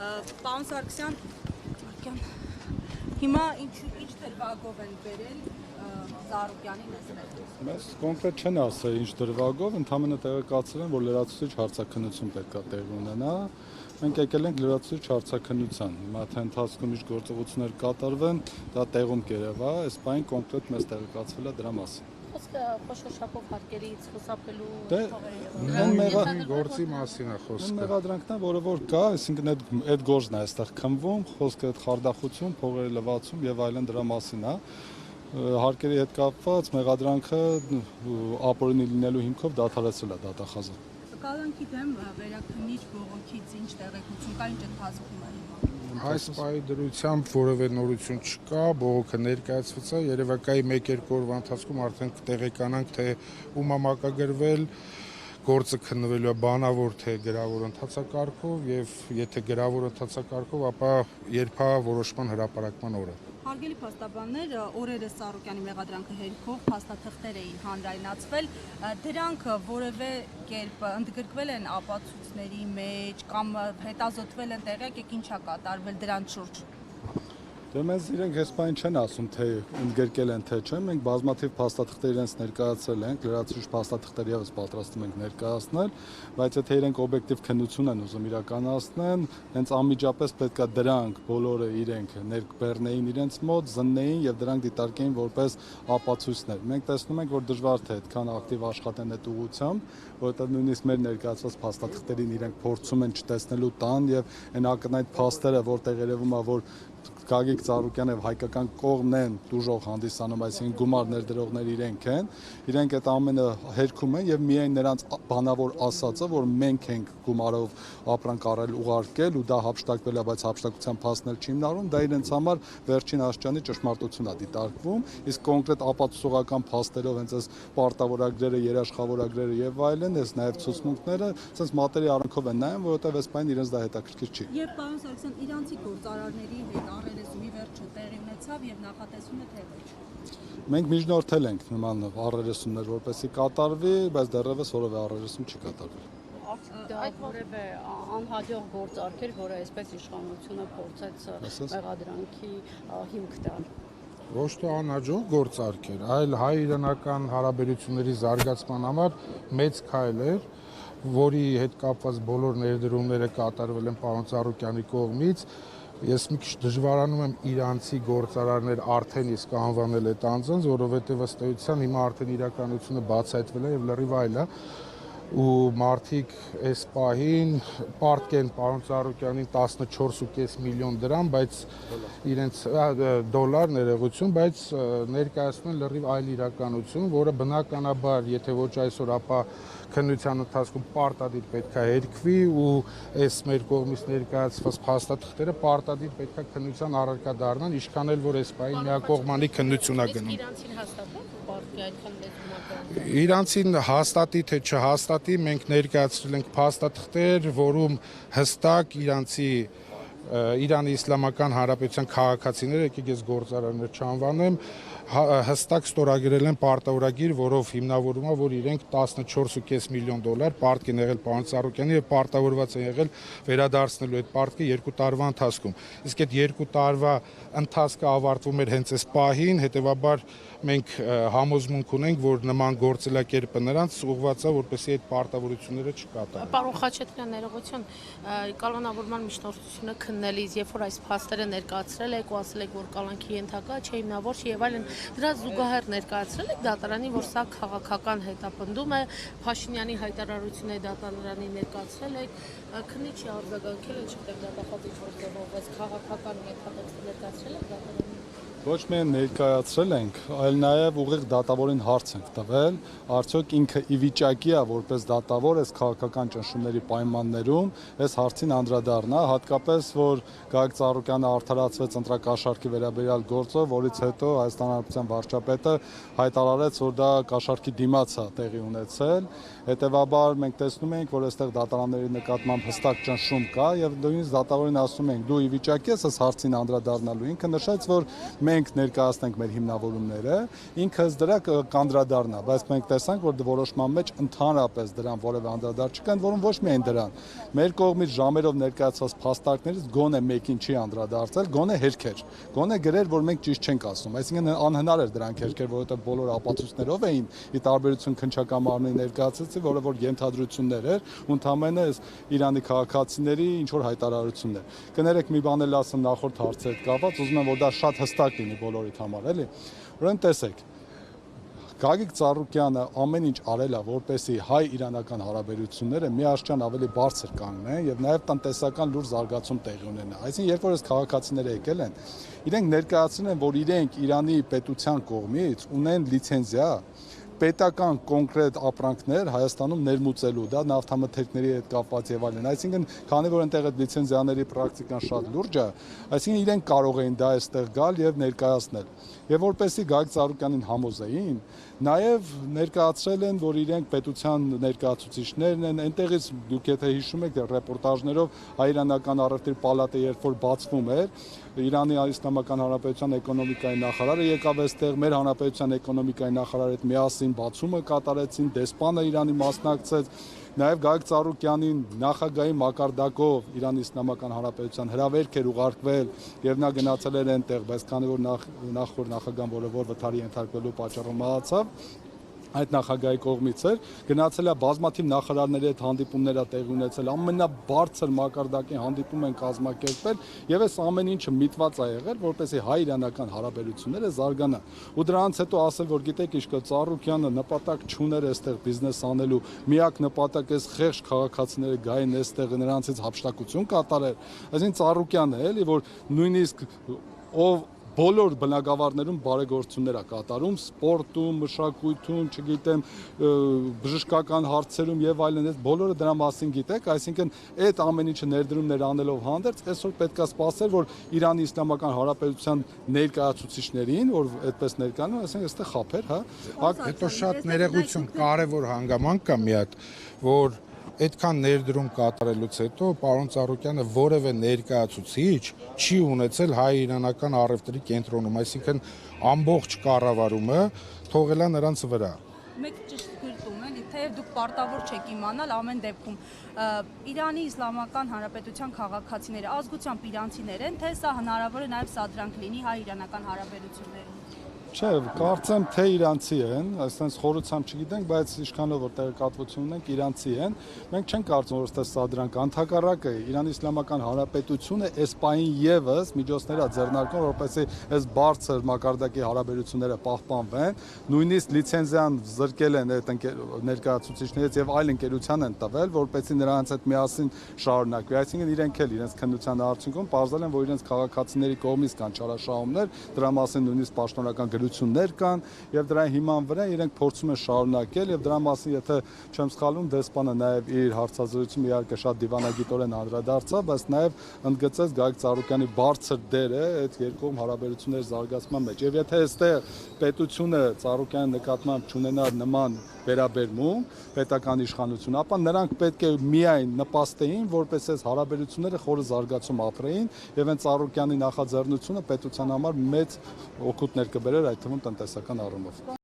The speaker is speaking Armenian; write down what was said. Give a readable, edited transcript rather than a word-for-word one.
Պարոն Սարգսյան, հիմա ինչ դրվագով են բերել Ծառուկյանին այստեղ։ Մեզ կոնկրետ չեն ասել ինչ դրվագով, ընդհանրապես տեղեկացրել են, որ լրացուցիչ հարցաքննություն պետք է տեղի ունենա։ Մենք եկել ենք լրացուցիչ հարցաքննության։ Հիմա թե ընթացքում ինչ գործողություններ կատարվեն, դա տեղում կերևա, այս բանը կոնկրետ մեզ տեղեկացվել է դրա մասին։ Խոսքը խոշոշապով հարկերից խուսափելու գործի մասին է խոսքը։ Մեղադրանքն է, որը որ կա, այսինքն այդ գործն է այստեղ քննվում, խոսքը այդ խարդախություն, փողերի լվացում եւ այլն դրա մասին է։ Հարկերի հետ կապված մեղադրանքը ապօրինի լինելու հիմքով դադարեցել է դատախազը։ Կալանքի դեմ վերաքննիչ բողոքից ինչ տեղեկություն կա, ինչ ընթացքում է։ Այս պահի դրությամբ որևէ նորություն չկա, բողոքը ներկայացված է, երևակայի 1-2 օրվա ընթացքում արդեն կտեղեկանանք, թե ում է մակագրվել, գործը քննվելու է բանավոր թե գրավոր ընթացակարգով եւ եթե գրավոր ընթացակարգով, ապա երբ է որոշման հրապարակման օրը։ Հարգելի փաստաբաններ, օրերս Ծառուկյանի մեղադրանքը հերքող փաստաթղթեր էին հանրայնացվել, դրանք որևէ կերպ ընդգրկվել են ապացույցների մեջ կամ հետազոտվել են տեղյակ եք ինչ է կատարվել դրանց շուրջ։ Դե մեզ իրենք այս բանը չեն ասում, թե ընդգրկել են թե չէ, մենք բազմաթիվ փաստաթղթեր իրենց ներկայացրել ենք, լրացուցիչ փաստաթղթեր եւս պատրաստում ենք ներկայացնել, բայց եթե իրենք օբյեկտիվ քննություն են ուզում իրականացնեն, հենց անմիջապես պետքա դրանք բոլորը իրենք ներբեռնեին իրենց մոտ, զննեին եւ դրանք դիտարկեին որպես ապացույցներ։ Մենք տեսնում ենք, որ դժվար թե այդքան ակտիվ աշխատեն այդ ուղղությամբ, որովհետեւ նույնիսկ մեր ներկայացված փաստաթղթերին իրենք փորձում են չտեսնելու տան եւ այն ակնհայտ փաստերը, որտեղ երևում է, որ Գագիկ Ծառուկյանը եւ հայկական կողմն են դուժող հանդիսանում, այսինքն գումար ներդրողներ իրենք են, իրենք այդ ամենը հերքում են եւ միայն նրանց բանավոր ասածը, որ մենք ենք գումարով ապրանք առել ուղարկել ու դա հափշտակվել է, բայց հափշտակության փաստն էլ չի հիմնարվում, դա իրենց համար վերջին աշճանի ճշմարտությունն է դիտարկվում, իսկ կոնկրետ ապացուցողական փաստերով հենց այս պարտավորագրերը, երաշխավորագրերը եւ այլն, այս նաեւ ցուցմունքները, ասես մատերի արանքով են նայում, որովհետեւ այս բանը իրենց դա հետաքրքիր չի։ Եվ պարոն Սարգսյան, իրանցի գործարարների հետ առերեսումի վերջը տեղի ունեցավ եւ նախատեսումը թե ոչ։ Մենք միջնորդել ենք նման առերեսումներ, որպեսզի կատարվի, բայց դեռևս որևէ առերեսում չի կատարվել։ Այդ որևէ անհաջող գործարքեր, որը այսպես իշխանությունը փորձեց մեղադրանքի հիմք տալ։ Ոչ թե անհաջող գործարքեր, այլ հայ-իրանական հարաբերությունների զարգացման համար մեծ քայլ էր, որի հետ կապված բոլոր ներդրումները կատարվել են պարոն Ծառուկյանի կողմից։ Ես մի քիչ դժվարանում եմ իրանցի գործարարներ արդեն իսկ անվանել այդ անձանց, որովհետև ըստ էության հիմա արդեն իրականությունը բացահայտվել է եւ լրիվ այլ է ու մարդիկ այս պահին պարտքեն պարոն Ծառուկյանին 14.5 միլիոն դրամ, բայց իրենց դոլար ներողություն, բայց ներկայացնում են լրիվ այլ իրականություն, որը բնականաբար, եթե ոչ այսօր, ապա քննության ընթացքում պարտադիր պետք է հերքվի ու այս մեր կողմից ներկայացված փաստաթղթերը պարտադիր պետք է քննության առարկա դառնան, ինչքան էլ որ այս պահին միակողմանի քննություն է գնում։ Իրանցին հաստատում պարտքի այդքան լեզվական։ Իրանցին հաստատի թե չհաստատի, մենք ներկայացրել ենք փաստաթղթեր, որում հստակ իրանցի Իրանի Իսլամական Հանրապետության քաղաքացիները, եկեք ես գործարարներ չանվանեմ, հստակ ստորագրել են պարտավորագիր, որով հիմնավորում է, որ իրենք 14.5 միլիոն դոլար պարտք են եղել պարոն Ծառուկյանի եւ պարտավորված են եղել վերադարձնելու այդ պարտքը 2 տարվա ընթացքում։ Իսկ այդ 2 տարվա ընթացքը ավարտվում էր հենց այս պահին, հետեւաբար մենք համոզմունք ունենք, որ նման գործելակերպը նրանց ուղղված է, որպեսզի այդ պարտավորությունները չկատարեն։ Պարոն Խաչատրյան, ներողություն, կալանավորման միջնորդությունը քննելիս, երբ որ այս փաստերը ներկայացրել եք ու ասել եք, որ կալանքի ենթակա չէ, հիմնավոր չի եւ այլն, դրա զուգահեռ ներկայացրել եք դատարանի, որ սա քաղաքական հետապնդում է, Փաշինյանի հայտարարությունը դատարանի ներկայացրել եք, քննիչի արձագանքել է, չգիտեմ, դատախազի գործով, այս քաղաքական ենթակա ներկայացրել եք դատարանի։ Ոչ միայն ներկայացրել ենք, այլ նաև ուղիղ դատավորին հարց ենք տվել, արդյոք ինքը ի վիճակի է որպես դատավոր այս քաղաքական ճնշումների պայմաններում այս հարցին անդրադառնա, հատկապես որ Գագիկ Ծառուկյանը արդարացվեց ընտրակաշառքի վերաբերյալ գործով, որից հետո Հայաստան Հանրապետության վարչապետը հայտարարեց, որ դա կաշառքի դիմաց է տեղի ունեցել, հետևաբար մենք տեսնում ենք, որ այստեղ դատարանների նկատմամբ հստակ ճնշում կա եւ նույնիսկ դատավորին ասում ենք, դու ի վիճակի ես այս հարցին անդրադառնալու, ինքը նշեց, որ մենք ներկայացնենք մեր հիմնավորումները, ինքս դրա կանդրադառնա, բայց մենք տեսանք, որ որոշման մեջ ընդհանրապես դրան որևէ անդրադարձ չկա, որոնք ոչ միայն դրան։ Մեր կողմից ժամերով ներկայացված փաստարկներից գոնե մեկին չի անդրադարձել, գոնե հերքեր, գոնե գրեր, որ մենք ճիշտ չենք ասում, այսինքն անհնար էր դրանք հերքեր, որովհետև բոլոր ապացույցներով էին, ի տարբերություն քննչական մարմնի ներկայացուցի, որը որ ենթադրություններ էր, ու ընդհանրապես Իրանի քաղաքացիների ինչ որ հայտարարություններ։ Կներեք մի բան էլ ասեմ նախորդ հարցի հետ կապված, ուզում եմ որ դա շատ հստակ լինի բոլորիդ համար, էլի։ Ուրեմն տեսեք, Գագիկ Ծառուկյանը ամեն ինչ արել է, որպեսզի հայ-իրանական հարաբերությունները միաշճան ավելի բարձր կանգնեն եւ նաեւ տնտեսական լուրջ զարգացում տեղի ունենա։ Այսինքն, երբ որ այս քաղաքացիները եկել են, իրենք ներկայացնում են, որ իրենք Իրանի պետության կողմից ունեն լիցենզիա պետական կոնկրետ ապրանքներ Հայաստանում ներմուծելու, դա նավթամթերքների հետ կապված եւ այլն։ Այսինքն, քանի որ այնտեղ այդ լիցենզիաների պրակտիկան շատ լուրջ է, այսինքն իրենք կարող էին դա այստեղ գալ եւ ներկայացնել։ Եվ որպեսզի Գագիկ Ծառուկյանին համոզեին, նաև ներկայացրել են, որ իրենք պետության ներկայացուցիչներն են, այնտեղից դուք եթե հիշում եք ռեպորտաժներով հայ-իրանական առևտրի պալատը երբ որ բացվում էր, Իրանի Իսլամական Հանրապետության էկոնոմիկայի նախարարը եկավ այստեղ, մեր հանրապետության էկոնոմիկայի նախարարը հետ միասին բացումը կատարեցին, դեսպանը Իրանի մասնակցեց, նաև Գագիկ Ծառուկյանին նախագահի մակարդակով Իրանի Իսլամական Հանրապետության հրավերք էր ուղարկվել եւ նա գնացել էր այնտեղ, բայց քանի որ նախորդ նախագահան որը որ վթարի ենթարկվելու պատճառով մահացավ, այդ նախագահի կողմից էր գնացել է բազմաթիվ նախարարների հետ հանդիպումներ տեղի ունեցել, ամենաբարձր մակարդակի հանդիպում են կազմակերպել եւ այս ամեն ինչը միտված է եղել, որպեսզի հայ-իրանական հարաբերությունները զարգանան։ Ու դրանից հետո ասել, որ գիտեք ինչ կա, Ծառուկյանը նպատակ չուներ այստեղ բիզնես անելու, միակ նպատակ էս խեղճ քաղաքացիները գային այստեղ նրանցից հափշտակություն կատարել։ Այսինքն Ծառուկյանը էլի, որ նույնիսկ ով բոլոր բնակավարներում բարեգործություններ է կատարում, սպորտում, մշակույթում, չգիտեմ, բժշկական հարցերում եւ այլն, այս բոլորը դրա մասին գիտեք, այսինքն այդ ամեն ինչը ներդրումներ անելով հանդերձ, այսօր պետք է սպասել, որ Իրանի Իսլամական Հանրապետության ներկայացուցիչներին, որ այդպես ներկայանում, այսինքն այստեղ խափեր, հա։ Հետո շատ ներողություն, կարևոր հանգամանք կա մի հատ, որ այդքան ներդրում կատարելուց հետո պարոն Ծառուկյանը որևէ ներկայացուցիչ չի ունեցել հայ-իրանական առևտրի կենտրոնում, այսինքն ամբողջ կառավարումը թողել է նրանց վրա։ Մեկ ճիշտ գրտում էլի, թեև դուք պարտավոր չեք իմանալ ամեն դեպքում Իրանի Իսլամական Հանրապետության քաղաքացիները ազգությամբ իրանցիներ են, թե սա հնարավոր է նաև սադրանք լինի հայ-իրանական հարաբերություններում։ Չէ, կարծեմ թե իրանցի են, այսպես խորությամբ չգիտենք, բայց ինչքանով որ տեղեկատվություն ունենք, իրանցի են։ Մենք չենք կարծում, որ ստե սա դրանք ընդհակառակը Իրանի Իսլամական Հանրապետությունը այս պահին եւս միջոցներ է ձեռնարկում, որպեսզի այս բարձր մակարդակի հարաբերությունները պահպանվեն, նույնիսկ լիցենզիան զրկել են այդ ներկայացուցիչներից եւ այլ ընկերության են տվել, որպեսզի նրանց հետ միասին շարունակվի։ Այսինքն իրենք էլ իրենց քննության արդյունքում բարձրացել են, որ իրենց քաղաքացիների կողմից կան չարաշահումներ, դրա մասին նույնիսկ պաշտոնական գրություններ կան եւ դրա հիման վրա իրենք փորձում են շարունակել եւ դրա մասին եթե չեմ սխալվում դեսպանը նաեւ իր հարցազրույցում իհարկե շատ դիվանագիտորեն անդրադարձավ, բայց նաեւ ընդգծեց Գագիկ Ծառուկյանի բարձր դերը այդ երկկողմ հարաբերությունների զարգացման մեջ եւ եթե այստեղ պետությունը Ծառուկյանի նկատմամբ չունենար նման վերաբերմունք պետական իշխանություն, ապա նրանք պետք է միայն նպաստեին, որպես այս հարաբերությունները խորը զարգացում ապրեին եւ այն Ծառուկյանի նախաձեռնությունը պետության համար մեծ օգուտներ կբերեր այդ թվում տնտեսական առումով։